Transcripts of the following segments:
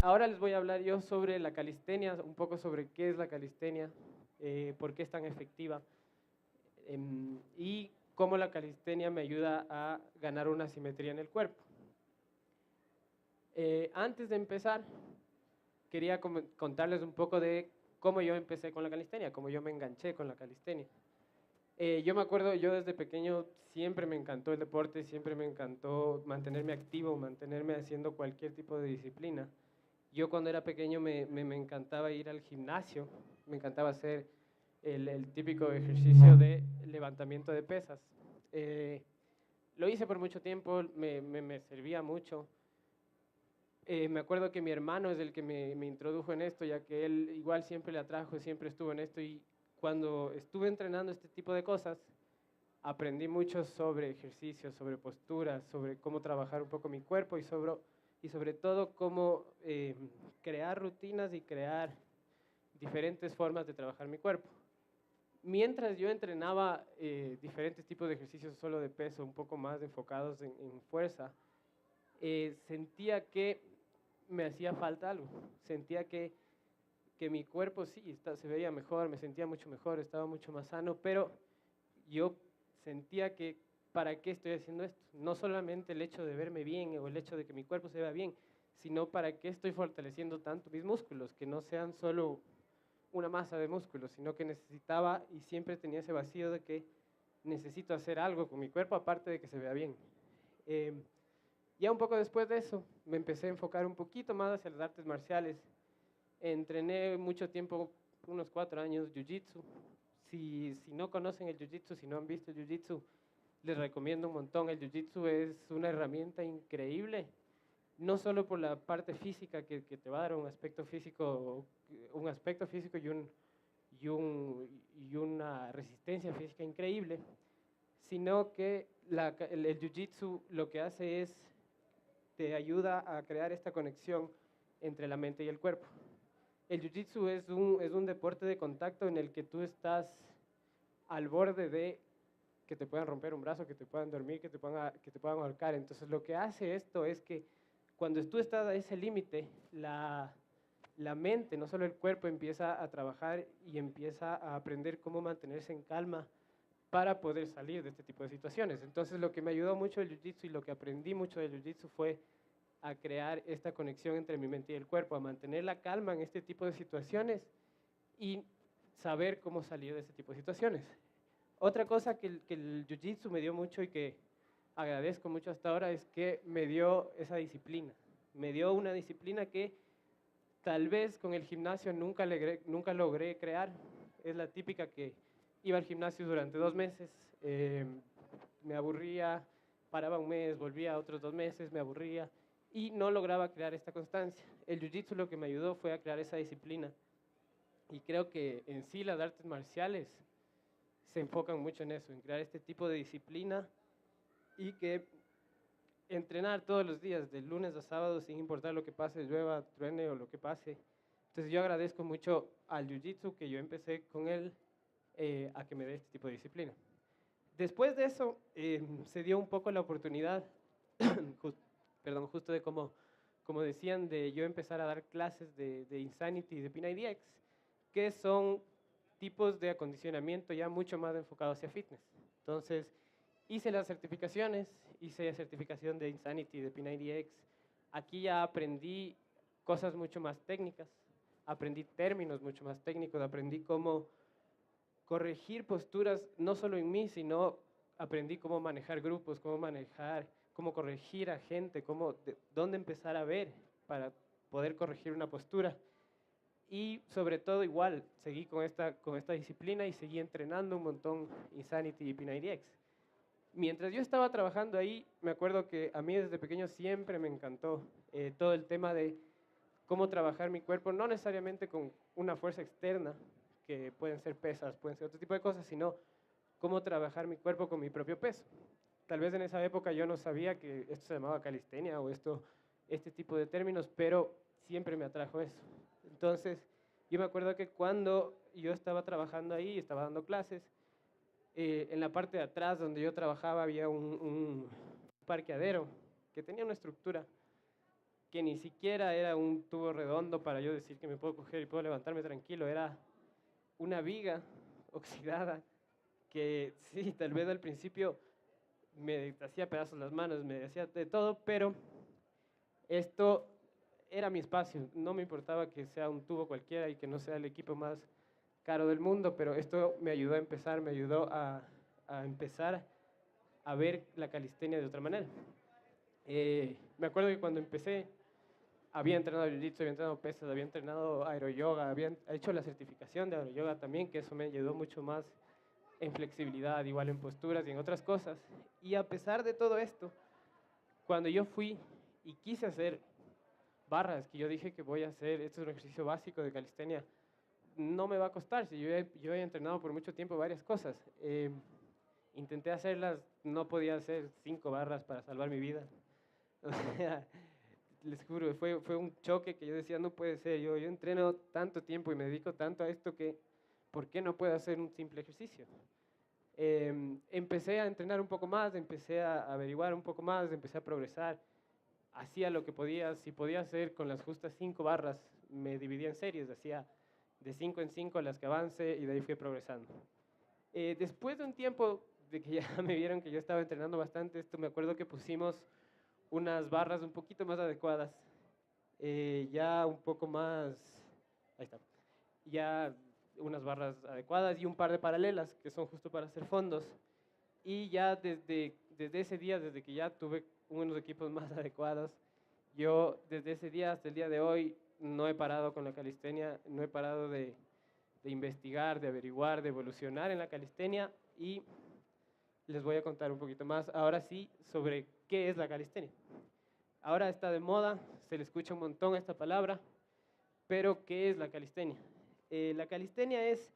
ahora les voy a hablar yo sobre la calistenia, un poco sobre qué es la calistenia, por qué es tan efectiva y cómo la calistenia me ayuda a ganar una simetría en el cuerpo. Antes de empezar, quería contarles un poco de cómo yo empecé con la calistenia, cómo yo me enganché con la calistenia. Yo me acuerdo, yo desde pequeño siempre me encantó el deporte, siempre me encantó mantenerme activo, mantenerme haciendo cualquier tipo de disciplina. Yo cuando era pequeño me encantaba ir al gimnasio, me encantaba hacer el típico ejercicio de levantamiento de pesas. Lo hice por mucho tiempo, me servía mucho. Me acuerdo que mi hermano es el que me introdujo en esto, ya que él igual siempre le atrajo, siempre estuvo en esto, y cuando estuve entrenando este tipo de cosas, aprendí mucho sobre ejercicios, sobre posturas, sobre cómo trabajar un poco mi cuerpo y sobre todo cómo crear rutinas y crear diferentes formas de trabajar mi cuerpo. Mientras yo entrenaba diferentes tipos de ejercicios solo de peso, un poco más enfocados en fuerza, sentía que me hacía falta algo. Sentía que mi cuerpo sí se veía mejor, me sentía mucho mejor, estaba mucho más sano, pero yo sentía que ¿para qué estoy haciendo esto? No solamente el hecho de verme bien o el hecho de que mi cuerpo se vea bien, sino para qué estoy fortaleciendo tanto mis músculos, que no sean solo una masa de músculos, sino que necesitaba y siempre tenía ese vacío de que necesito hacer algo con mi cuerpo aparte de que se vea bien. Ya un poco después de eso, me empecé a enfocar un poquito más hacia las artes marciales. Entrené mucho tiempo, unos 4 años, Jiu-Jitsu. Si no conocen el Jiu-Jitsu, si no han visto el Jiu-Jitsu, les recomiendo un montón. El Jiu-Jitsu es una herramienta increíble, no solo por la parte física que te va a dar un aspecto físico y una resistencia física increíble, sino que el Jiu-Jitsu lo que hace es te ayuda a crear esta conexión entre la mente y el cuerpo. El Jiu-Jitsu es un deporte de contacto en el que tú estás al borde de que te puedan romper un brazo, que te puedan dormir, que te puedan ahorcar. Entonces lo que hace esto es que cuando tú estás a ese límite, la mente, no solo el cuerpo, empieza a trabajar y empieza a aprender cómo mantenerse en calma para poder salir de este tipo de situaciones. Entonces lo que me ayudó mucho el Jiu-Jitsu y lo que aprendí mucho del Jiu-Jitsu fue a crear esta conexión entre mi mente y el cuerpo, a mantener la calma en este tipo de situaciones y saber cómo salir de este tipo de situaciones. Otra cosa que el Jiu-Jitsu me dio mucho y que agradezco mucho hasta ahora es que me dio esa disciplina. Me dio una disciplina que tal vez con el gimnasio nunca logré crear. Es la típica que iba al gimnasio durante 2 meses, me aburría, paraba un mes, volvía otros 2 meses, me aburría y no lograba crear esta constancia. El Jiu-Jitsu lo que me ayudó fue a crear esa disciplina y creo que en sí las artes marciales se enfocan mucho en eso, en crear este tipo de disciplina y que entrenar todos los días, de lunes a sábado, sin importar lo que pase, llueva, truene o lo que pase. Entonces yo agradezco mucho al Jiu-Jitsu que yo empecé con él a que me dé este tipo de disciplina. Después de eso se dio un poco la oportunidad, justo de como decían, de yo empezar a dar clases de Insanity y de P90X, que son tipos de acondicionamiento ya mucho más enfocados hacia fitness. Entonces, hice las certificaciones, hice certificación de Insanity, de P90X. Aquí ya aprendí cosas mucho más técnicas, aprendí términos mucho más técnicos, aprendí cómo corregir posturas, no solo en mí, sino aprendí cómo manejar grupos, cómo corregir a gente, dónde empezar a ver para poder corregir una postura. Y sobre todo igual, seguí con esta disciplina y seguí entrenando un montón Insanity y P90X. Mientras yo estaba trabajando ahí, me acuerdo que a mí desde pequeño siempre me encantó todo el tema de cómo trabajar mi cuerpo, no necesariamente con una fuerza externa, que pueden ser pesas, pueden ser otro tipo de cosas, sino cómo trabajar mi cuerpo con mi propio peso. Tal vez en esa época yo no sabía que esto se llamaba calistenia o este tipo de términos, pero siempre me atrajo eso. Entonces, yo me acuerdo que cuando yo estaba trabajando ahí, estaba dando clases, en la parte de atrás donde yo trabajaba había un parqueadero que tenía una estructura que ni siquiera era un tubo redondo para yo decir que me puedo coger y puedo levantarme tranquilo, era una viga oxidada que sí, tal vez al principio me hacía pedazos las manos, me hacía de todo, pero esto era mi espacio, no me importaba que sea un tubo cualquiera y que no sea el equipo más caro del mundo, pero esto me ayudó a empezar, me ayudó a empezar a ver la calistenia de otra manera. Me acuerdo que cuando empecé había entrenado jiu-jitsu, había entrenado pesas, había entrenado aeroyoga, había hecho la certificación de aeroyoga también, que eso me ayudó mucho más en flexibilidad, igual en posturas y en otras cosas. Y a pesar de todo esto, cuando yo fui y quise hacer barras, que yo dije que voy a hacer, esto es un ejercicio básico de calistenia, no me va a costar, si yo he entrenado por mucho tiempo varias cosas. Intenté hacerlas, no podía hacer 5 barras para salvar mi vida. O sea, les juro, fue un choque que yo decía, no puede ser, yo entreno tanto tiempo y me dedico tanto a esto que, ¿por qué no puedo hacer un simple ejercicio? Empecé a entrenar un poco más, empecé a averiguar un poco más, empecé a progresar, hacía lo que podía, si podía hacer con las justas 5 barras, me dividía en series, hacía de 5 en 5 las que avance y de ahí fui progresando. Después de un tiempo de que ya me vieron que yo estaba entrenando bastante, esto me acuerdo que pusimos unas barras un poquito más adecuadas, ya un poco más, ahí está, ya unas barras adecuadas y un par de paralelas que son justo para hacer fondos. Y ya desde ese día, desde que ya tuve unos equipos más adecuados, yo desde ese día hasta el día de hoy no he parado con la calistenia, no he parado de investigar, de averiguar, de evolucionar en la calistenia y les voy a contar un poquito más ahora sí sobre qué es la calistenia. Ahora está de moda, se le escucha un montón esta palabra, pero ¿qué es la calistenia? La calistenia es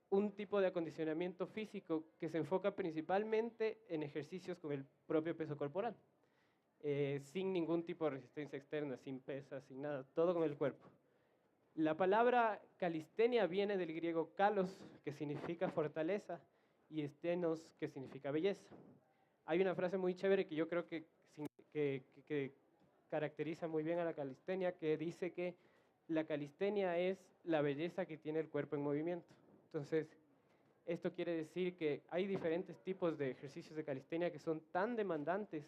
un tipo de acondicionamiento físico que se enfoca principalmente en ejercicios con el propio peso corporal, sin ningún tipo de resistencia externa, sin pesas, sin nada, todo con el cuerpo. La palabra calistenia viene del griego kalos, que significa fortaleza, y estenos, que significa belleza. Hay una frase muy chévere que yo creo que caracteriza muy bien a la calistenia, que dice que la calistenia es la belleza que tiene el cuerpo en movimiento. Entonces, esto quiere decir que hay diferentes tipos de ejercicios de calistenia que son tan demandantes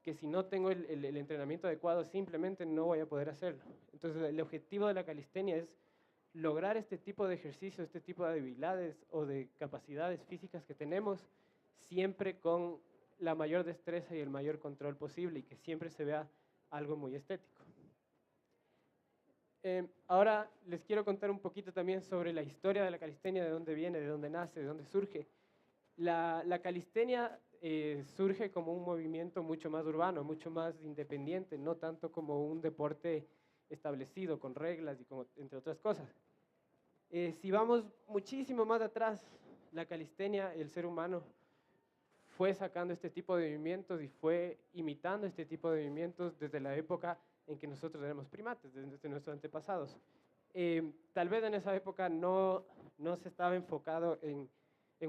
que si no tengo el entrenamiento adecuado simplemente no voy a poder hacerlo. Entonces el objetivo de la calistenia es lograr este tipo de ejercicios, este tipo de habilidades o de capacidades físicas que tenemos siempre con la mayor destreza y el mayor control posible y que siempre se vea algo muy estético. Ahora les quiero contar un poquito también sobre la historia de la calistenia, de dónde viene, de dónde nace, de dónde surge. La calistenia surge como un movimiento mucho más urbano, mucho más independiente, no tanto como un deporte establecido con reglas y entre otras cosas. Si vamos muchísimo más atrás, la calistenia, el ser humano fue sacando este tipo de movimientos y fue imitando este tipo de movimientos desde la época en que nosotros éramos primates, desde nuestros antepasados. Tal vez en esa época no se estaba enfocado en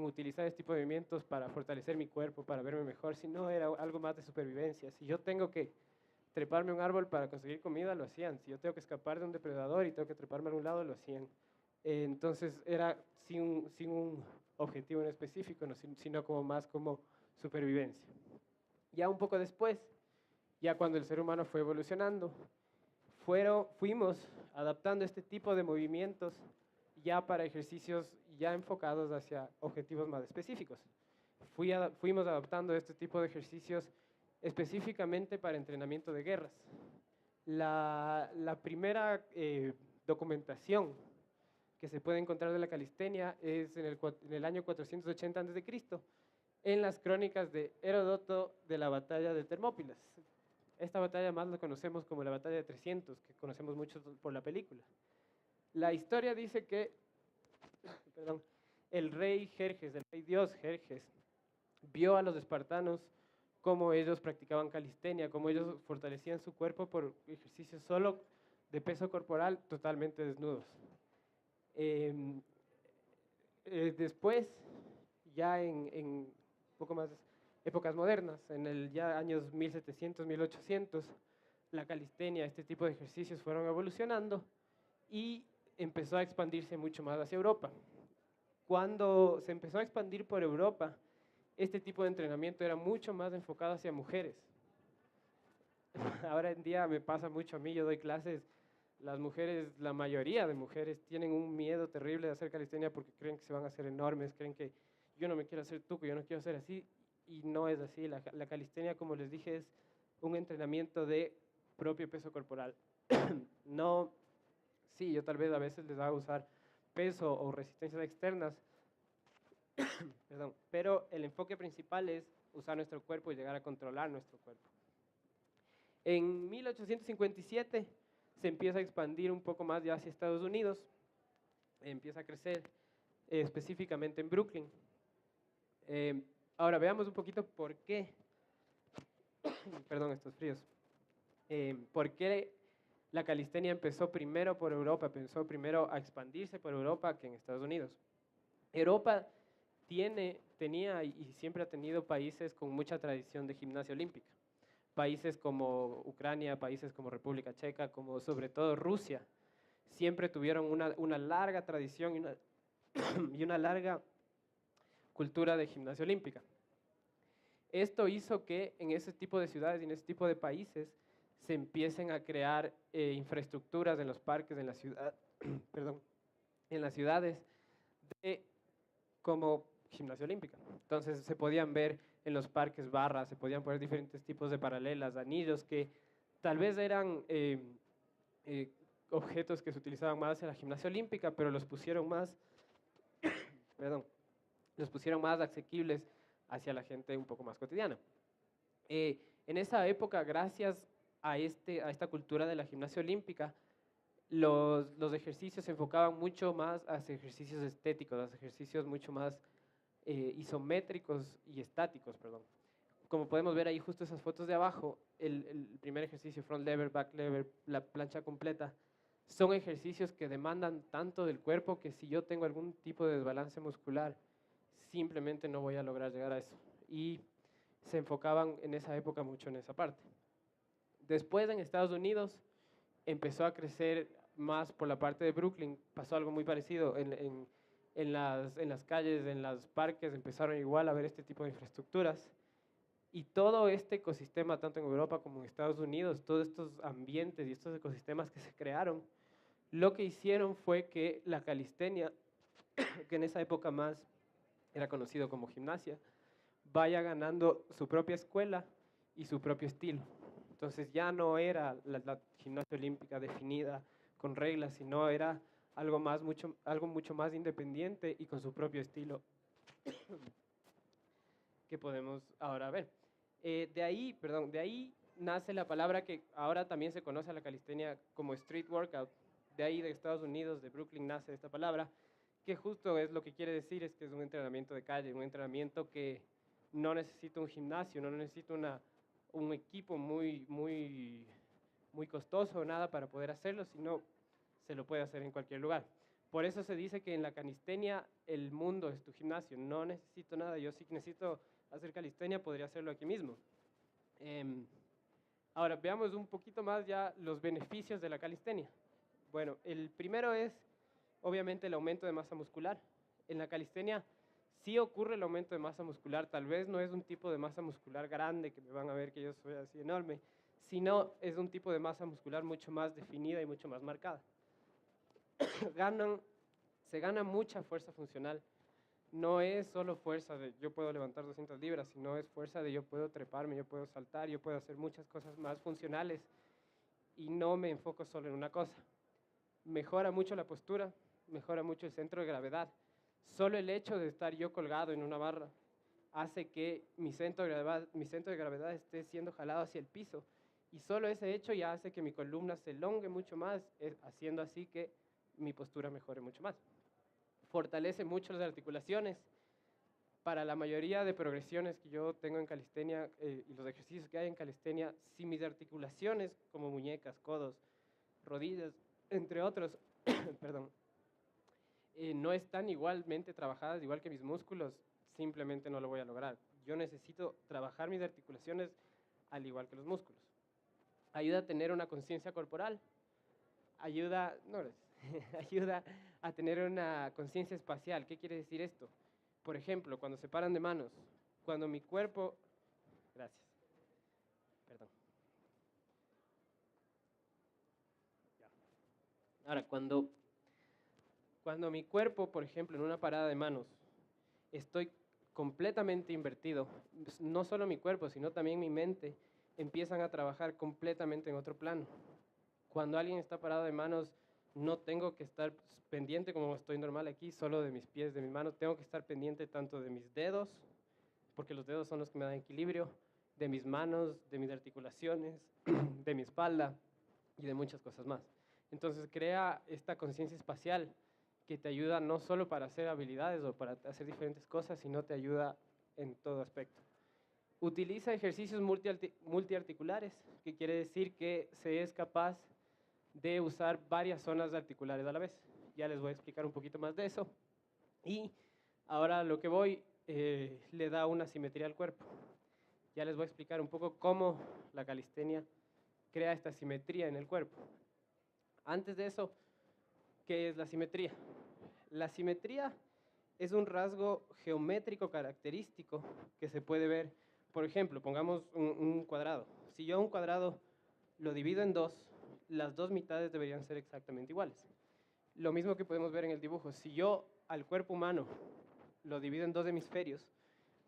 utilizar este tipo de movimientos para fortalecer mi cuerpo, para verme mejor, sino era algo más de supervivencia. Si yo tengo que treparme a un árbol para conseguir comida, lo hacían. Si yo tengo que escapar de un depredador y tengo que treparme a un lado, lo hacían. Entonces era sin un objetivo en específico, sino como más como supervivencia. Ya un poco después, ya cuando el ser humano fue evolucionando, fuimos adaptando este tipo de movimientos ya para ejercicios ya enfocados hacia objetivos más específicos. Fuimos adaptando este tipo de ejercicios específicamente para entrenamiento de guerras. La primera documentación que se puede encontrar de la calistenia es en el año 480 a.C., en las crónicas de Heródoto de la batalla de Termópilas. Esta batalla más la conocemos como la batalla de 300, que conocemos mucho por la película. La historia dice que el rey Jerjes, el rey dios Jerjes, vio a los espartanos cómo ellos practicaban calistenia, cómo ellos fortalecían su cuerpo por ejercicios solo de peso corporal totalmente desnudos. Después, ya en poco más épocas modernas, en el ya años 1700, 1800, la calistenia, este tipo de ejercicios fueron evolucionando y empezó a expandirse mucho más hacia Europa. Cuando se empezó a expandir por Europa, este tipo de entrenamiento era mucho más enfocado hacia mujeres. Ahora en día me pasa mucho a mí, yo doy clases, las mujeres, la mayoría de mujeres tienen un miedo terrible de hacer calistenia porque creen que se van a hacer enormes, creen que yo no me quiero hacer tuco, yo no quiero hacer así, y no es así. La calistenia, como les dije, es un entrenamiento de propio peso corporal. No, sí, yo tal vez a veces les haga usar peso o resistencias externas, perdón, pero el enfoque principal es usar nuestro cuerpo y llegar a controlar nuestro cuerpo. En 1857 se empieza a expandir un poco más ya hacia Estados Unidos, empieza a crecer específicamente en Brooklyn. Ahora veamos un poquito por qué, perdón, estos fríos, por qué la calistenia empezó primero por Europa, empezó primero a expandirse por Europa que en Estados Unidos. Europa tenía y siempre ha tenido países con mucha tradición de gimnasia olímpica. Países como Ucrania, países como República Checa, como sobre todo Rusia, siempre tuvieron una larga tradición y una larga cultura de gimnasia olímpica. Esto hizo que en ese tipo de ciudades y en ese tipo de países se empiecen a crear infraestructuras en los parques, en la ciudad, perdón, en las ciudades como gimnasia olímpica. Entonces se podían ver en los parques barras, se podían poner diferentes tipos de paralelas, anillos que tal vez eran objetos que se utilizaban más en la gimnasia olímpica, pero los pusieron más, perdón, los pusieron más asequibles hacia la gente un poco más cotidiana. En esa época, gracias a esta cultura de la gimnasia olímpica, los ejercicios se enfocaban mucho más hacia ejercicios estéticos, hacia ejercicios mucho más isométricos y estáticos, perdón. Como podemos ver ahí justo esas fotos de abajo, el primer ejercicio, front lever, back lever, la plancha completa, son ejercicios que demandan tanto del cuerpo que si yo tengo algún tipo de desbalance muscular, simplemente no voy a lograr llegar a eso. Y se enfocaban en esa época mucho en esa parte. Después en Estados Unidos empezó a crecer más por la parte de Brooklyn, pasó algo muy parecido. En las calles, en los parques, empezaron igual a ver este tipo de infraestructuras. Y todo este ecosistema, tanto en Europa como en Estados Unidos, todos estos ambientes y estos ecosistemas que se crearon, lo que hicieron fue que la calistenia, que en esa época más era conocido como gimnasia, vaya ganando su propia escuela y su propio estilo. Entonces ya no era la gimnasia olímpica definida con reglas, sino era algo mucho más independiente y con su propio estilo que podemos ahora ver. De ahí nace la palabra que ahora también se conoce a la calistenia como street workout. De ahí de Estados Unidos, de Brooklyn, nace esta palabra, que justo es lo que quiere decir, es que es un entrenamiento de calle, un entrenamiento que no necesita un gimnasio, no necesita un equipo muy costoso o nada para poder hacerlo, sino se lo puede hacer en cualquier lugar. Por eso se dice que en la calistenia el mundo es tu gimnasio. No necesito nada, yo sí necesito hacer calistenia, podría hacerlo aquí mismo. Ahora, veamos un poquito más ya los beneficios de la calistenia. Bueno, el primero es, obviamente, el aumento de masa muscular. En la calistenia sí ocurre el aumento de masa muscular, tal vez no es un tipo de masa muscular grande, que me van a ver que yo soy así enorme, sino es un tipo de masa muscular mucho más definida y mucho más marcada. Se gana mucha fuerza funcional. No es solo fuerza de yo puedo levantar 200 libras, sino es fuerza de yo puedo treparme, yo puedo saltar, yo puedo hacer muchas cosas más funcionales y no me enfoco solo en una cosa. Mejora mucho la postura, mejora mucho el centro de gravedad. Solo el hecho de estar yo colgado en una barra hace que mi centro de gravedad esté siendo jalado hacia el piso y solo ese hecho ya hace que mi columna se elongue mucho más, haciendo así que mi postura mejore mucho más. Fortalece mucho las articulaciones. Para la mayoría de progresiones que yo tengo en calistenia y los ejercicios que hay en calistenia, si mis articulaciones como muñecas, codos, rodillas, entre otros, perdón, no están igualmente trabajadas, igual que mis músculos, simplemente no lo voy a lograr. Yo necesito trabajar mis articulaciones al igual que los músculos. Ayuda a tener una conciencia corporal, ayuda, no, ayuda a tener una conciencia espacial. ¿Qué quiere decir esto? Por ejemplo, cuando se paran de manos, cuando mi cuerpo, gracias, perdón. Ya. Ahora, cuando mi cuerpo, por ejemplo, en una parada de manos, estoy completamente invertido, no solo mi cuerpo, sino también mi mente, empiezan a trabajar completamente en otro plano. Cuando alguien está parado de manos, no tengo que estar pendiente como estoy normal aquí, solo de mis pies, de mis manos, tengo que estar pendiente tanto de mis dedos, porque los dedos son los que me dan equilibrio, de mis manos, de mis articulaciones, de mi espalda y de muchas cosas más. Entonces crea esta conciencia espacial que te ayuda no solo para hacer habilidades o para hacer diferentes cosas, sino te ayuda en todo aspecto. Utiliza ejercicios multiarticulares, que quiere decir que se es capaz de usar varias zonas articulares a la vez. Ya les voy a explicar un poquito más de eso. Y ahora lo que voy le da una simetría al cuerpo. Ya les voy a explicar un poco cómo la calistenia crea esta simetría en el cuerpo. Antes de eso, ¿qué es la simetría? La simetría es un rasgo geométrico característico que se puede ver, por ejemplo, pongamos un cuadrado. Si yo un cuadrado lo divido en dos, las dos mitades deberían ser exactamente iguales. Lo mismo que podemos ver en el dibujo. Si yo al cuerpo humano lo divido en dos hemisferios,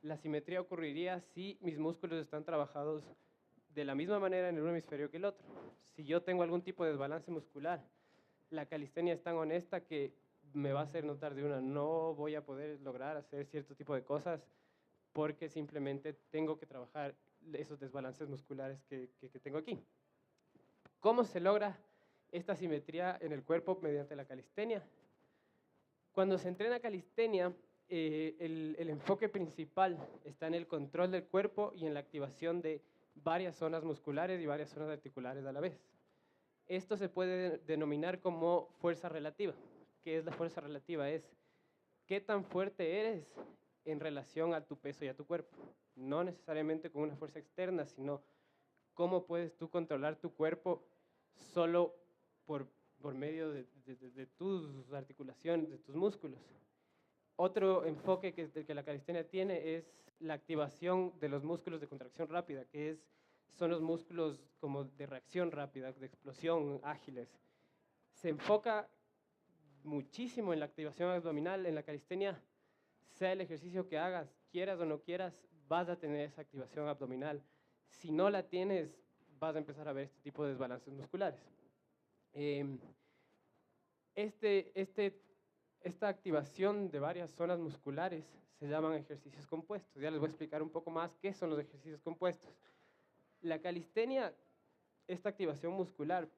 la simetría ocurriría si mis músculos están trabajados de la misma manera en un hemisferio que el otro. Si yo tengo algún tipo de desbalance muscular, la calistenia es tan honesta que me va a hacer notar de una, no voy a poder lograr hacer cierto tipo de cosas porque simplemente tengo que trabajar esos desbalances musculares que tengo aquí. ¿Cómo se logra esta simetría en el cuerpo mediante la calistenia? Cuando se entrena calistenia, el enfoque principal está en el control del cuerpo y en la activación de varias zonas musculares y varias zonas articulares a la vez. Esto se puede denominar como fuerza relativa. ¿Qué es la fuerza relativa? Es qué tan fuerte eres en relación a tu peso y a tu cuerpo. No necesariamente con una fuerza externa, sino cómo puedes tú controlar tu cuerpo solo por medio de tus articulaciones, de tus músculos. Otro enfoque que la calistenia tiene es la activación de los músculos de contracción rápida, que son los músculos como de reacción rápida, de explosión, ágiles. Se enfoca muchísimo en la activación abdominal. En la calistenia, sea el ejercicio que hagas, quieras o no quieras, vas a tener esa activación abdominal. Si no la tienes, vas a empezar a ver este tipo de desbalances musculares. Esta activación de varias zonas musculares se llaman ejercicios compuestos. Ya les voy a explicar un poco más qué son los ejercicios compuestos. La calistenia, esta activación muscular,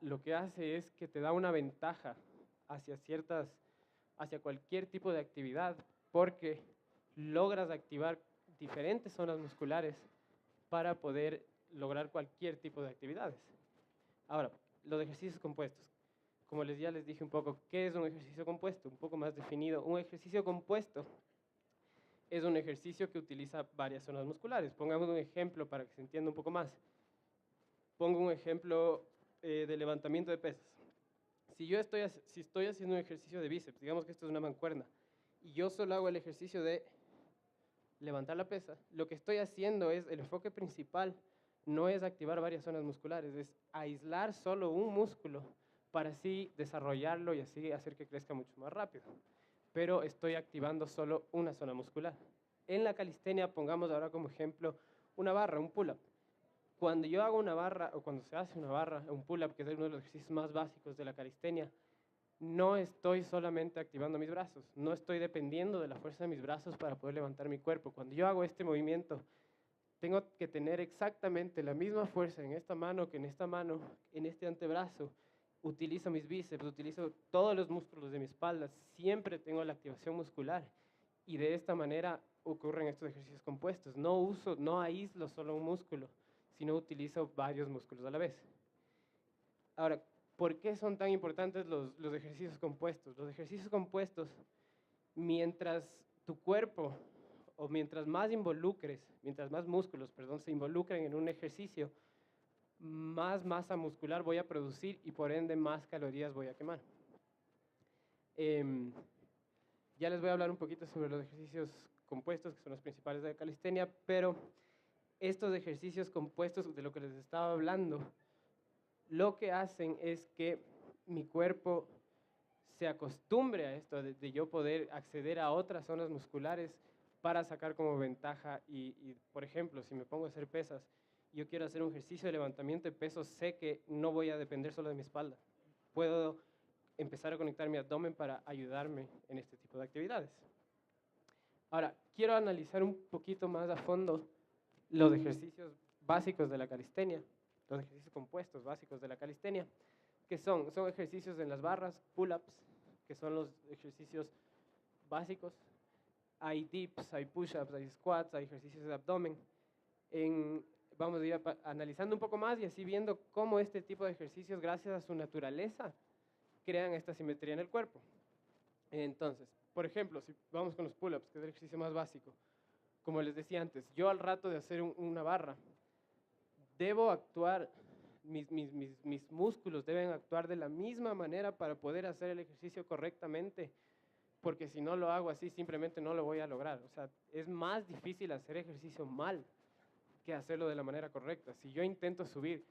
lo que hace es que te da una ventaja hacia cualquier tipo de actividad, porque logras activar diferentes zonas musculares para poder lograr cualquier tipo de actividades. Ahora, los ejercicios compuestos. Como ya les dije un poco, ¿qué es un ejercicio compuesto? Un poco más definido. Un ejercicio compuesto es un ejercicio que utiliza varias zonas musculares. Pongamos un ejemplo para que se entienda un poco más. Pongo un ejemplo de levantamiento de pesas. Si estoy haciendo un ejercicio de bíceps, digamos que esto es una mancuerna, y yo solo hago el ejercicio de levantar la pesa, lo que estoy haciendo es, el enfoque principal no es activar varias zonas musculares, es aislar solo un músculo para así desarrollarlo y así hacer que crezca mucho más rápido. Pero estoy activando solo una zona muscular. En la calistenia, pongamos ahora como ejemplo una barra, un pull-up. Cuando yo hago una barra, o cuando se hace una barra, un pull-up, que es uno de los ejercicios más básicos de la calistenia, no estoy solamente activando mis brazos, no estoy dependiendo de la fuerza de mis brazos para poder levantar mi cuerpo. Cuando yo hago este movimiento, tengo que tener exactamente la misma fuerza en esta mano que en esta mano, en este antebrazo. Utilizo mis bíceps, utilizo todos los músculos de mi espalda, siempre tengo la activación muscular. Y de esta manera ocurren estos ejercicios compuestos. No aíslo solo un músculo, sino utilizo varios músculos a la vez. Ahora, ¿por qué son tan importantes los ejercicios compuestos? Los ejercicios compuestos, mientras tu cuerpo, o mientras más músculos, se involucren en un ejercicio, más masa muscular voy a producir y por ende más calorías voy a quemar. Ya les voy a hablar un poquito sobre los ejercicios compuestos, que son los principales de la calistenia, pero estos ejercicios compuestos de lo que les estaba hablando, lo que hacen es que mi cuerpo se acostumbre a esto, de yo poder acceder a otras zonas musculares para sacar como ventaja. Por ejemplo, si me pongo a hacer pesas, yo quiero hacer un ejercicio de levantamiento de pesos, sé que no voy a depender solo de mi espalda. Puedo empezar a conectar mi abdomen para ayudarme en este tipo de actividades. Ahora, quiero analizar un poquito más a fondo los ejercicios básicos de la calistenia, los ejercicios compuestos básicos de la calistenia, que son ejercicios en las barras, pull-ups, que son los ejercicios básicos. Hay dips, hay push-ups, hay squats, hay ejercicios de abdomen. Vamos a ir analizando un poco más y así viendo cómo este tipo de ejercicios, gracias a su naturaleza, crean esta simetría en el cuerpo. Entonces, por ejemplo, si vamos con los pull-ups, que es el ejercicio más básico, como les decía antes, yo al rato de hacer una barra, debo actuar, mis músculos deben actuar de la misma manera para poder hacer el ejercicio correctamente, porque si no lo hago así, simplemente no lo voy a lograr. O sea, es más difícil hacer ejercicio mal que hacerlo de la manera correcta. Si yo intento subir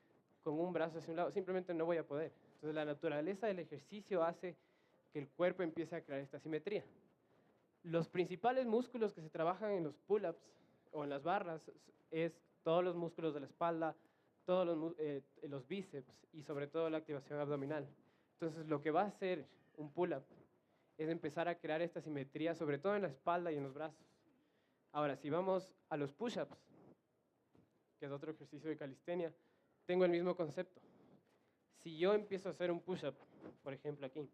con un brazo hacia un lado, simplemente no voy a poder. Entonces, la naturaleza del ejercicio hace que el cuerpo empiece a crear esta simetría. Los principales músculos que se trabajan en los pull-ups o en las barras es todos los músculos de la espalda, todos los bíceps y sobre todo la activación abdominal. Entonces, lo que va a hacer un pull-up es empezar a crear esta simetría, sobre todo en la espalda y en los brazos. Ahora, si vamos a los push-ups, que es otro ejercicio de calistenia, tengo el mismo concepto. Si yo empiezo a hacer un push-up, por ejemplo aquí,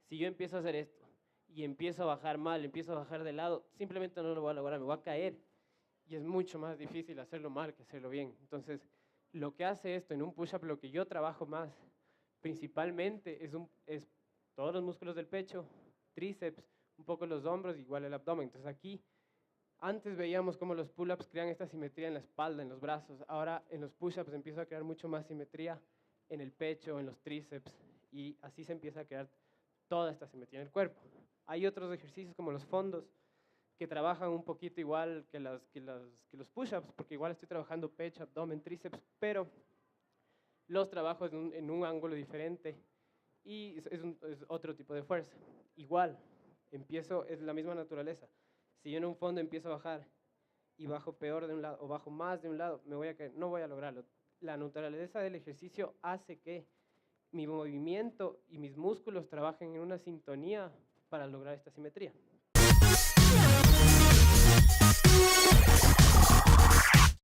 si yo empiezo a hacer esto y empiezo a bajar mal, empiezo a bajar de lado, simplemente no lo voy a lograr, me voy a caer. Y es mucho más difícil hacerlo mal que hacerlo bien. Entonces, lo que hace esto en un push-up, lo que yo trabajo más principalmente es todos los músculos del pecho, tríceps, un poco los hombros, igual el abdomen. Entonces aquí, antes veíamos cómo los pull-ups crean esta simetría en la espalda, en los brazos. Ahora en los push-ups empiezo a crear mucho más simetría en el pecho, en los tríceps, y así se empieza a crear toda esta simetría en el cuerpo. Hay otros ejercicios como los fondos, que trabajan un poquito igual que los push-ups, porque igual estoy trabajando pecho, abdomen, tríceps, pero los trabajo en un ángulo diferente y es otro tipo de fuerza. Igual, es la misma naturaleza. Si yo en un fondo empiezo a bajar y bajo peor de un lado o bajo más de un lado, me voy a caer, no voy a lograrlo. La naturaleza del ejercicio hace que mi movimiento y mis músculos trabajen en una sintonía para lograr esta simetría.